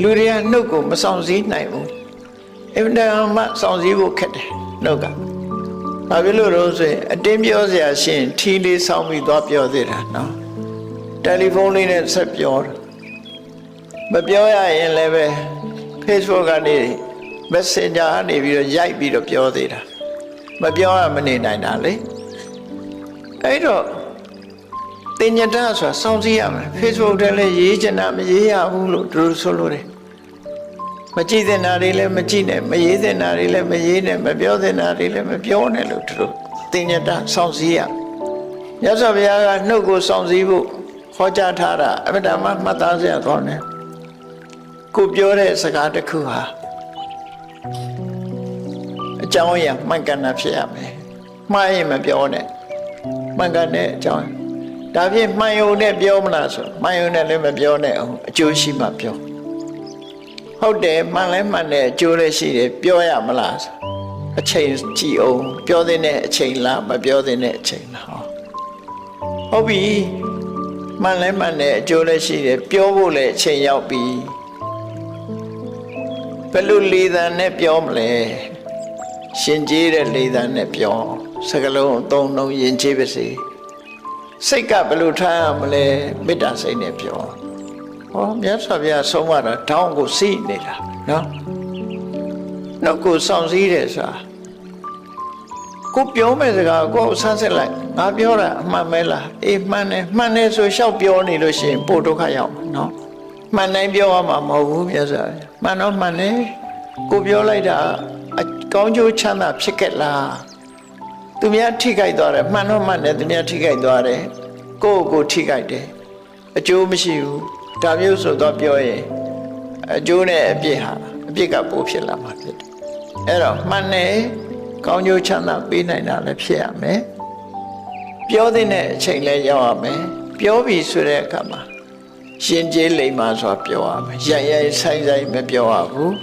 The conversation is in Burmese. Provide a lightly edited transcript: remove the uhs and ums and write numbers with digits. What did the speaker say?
လူတွေကနှုတ်ကိုမဆောင်စည်းနိုင်ဘူးအင်တာမှဆောင်စည်းဖို့ခက်တယ်နှုတ်ကဘာဖြစ်လို့လဲဆိုရင်အတင်းပြောစရာရှင်ထီလေးဆောင်းပြီးသွားပြောသေးတာနော်တယ်လီဖုန်းလေးနဲ့ဆက်ပြောတာမပြောရရင်လည်းပဲ Facebook ကနေ Messenger ကနေပြီးတော့ရိုက်ပြီးတော့ပြောသေးတာမပြောရမနေနိုင်တာလေအဲ့တော့တင်ညတာဆိုတာစောင့်ကြည့်ရမယ် Facebook ထဲလည်းရေးချင်တာမရေးရဘူးလို့သူတို့ဆိုလို့တယ်မကြည့်တဲ့နာတွေလည်းမကြည့်နဲ့မရေးတဲ့နာတွေလည်းမရေးနဲ့မပြောတဲ့နာတွေလည်းမပြောနဲ့လို့သူတို့တင်ညတာစောင့်ကြည့်ရမြတ်စွာဘုရားကနှုတ်ကိုစောင့်ကြည့်ဖို့ဟောကြားထားတာအမှန်တမ်းမှတ်သားစရာကောင်းတယ်ကိုပြောတဲ့စကားတစ်ခုဟာအကြောင်းအရာမှန်ကန်တာဖြစ်ရမယ်မှားရင်မပြောနဲ့မှန်ကန်တဲ့အကြောင်းဒါဖြင့်မှန်ယုံနဲ့ပြောမလားဆိုမှန်ယုံနဲ့လည်းမပြောနဲ့အောင်အကျိုးရှိမှပြောဟုတ်တယ်မှန်လဲမှန်တယ်အကျိုးလည်းရှိတယ်ပြောရမလားဆိုအချိန်ကြည့်အောင်ပြောတဲ့အချိန်လားမပြောတဲ့အချိန်လားဟုတ်ပြီမှန်လဲမှန်တယ်အကျိုးလည်းရှိတယ်ပြောဖို့လည်းအချိန်ရောက်ပြီဘယ်လိုလေသံနဲ့ပြောမလဲရှင်ကျေးတဲ့လေသံနဲ့ပြောစကလုံးအသုံးလုံးယဉ်ကျေးပါစေစိတ်ကဘယ်လိုထားရမလဲမေတ္တာစိတ်နဲ့ပြောဟောမြတ်စွာဘုရားဆုံးမတာတောင်းကိုစီးနေတာနော်နှုတ်ကိုဆောင်စည်းတယ်ဆိုတာကိုပြောမဲ့စကားကိုဆန်းစစ်လိုက်ငါပြောတာအမှန်ပဲလားအေးမှန်တယ်ဆိုရှောက်ပြောနေလို့ရှိရင်ပို့ဒုက္ခရောက်မှာနော်မှန်တိုင်းပြောရမှာမဟုတ်ဘူးမြတ်စွာဘုရားမှန်တော့မှန်တယ်ကိုပြောလိုက်တာကောင်းကျိုးချမ်းသာဖြစ်ခဲ့လားသူများထိခိုက်သွားတယ်မှန်တော့မှန်တယ်သူများထိခိုက်သွားတယ်ကိုထိခိုက်တယ်အကျိုးမရှိဘူးဒါမျိုးဆိုတော့ပြောရင်အကျိုးနဲ့အပြစ်ဟာအပြစ်ကပိုဖြစ်လာမှာဖြစ်တယ်အဲ့တော့မှန်တယ်ကောင်းကျိုးချမ်းသာပေးနိုင်တာလည်းဖြစ်ရမယ်ပြောတဲ့အချိန်လည်းရောက်ရမယ်ပြောပြီဆိုတဲ့အခါမှာရှင်ကျေးလိမ္မာစွာပြောရမယ်ရိုက်ဆိုင်မပြောရဘူး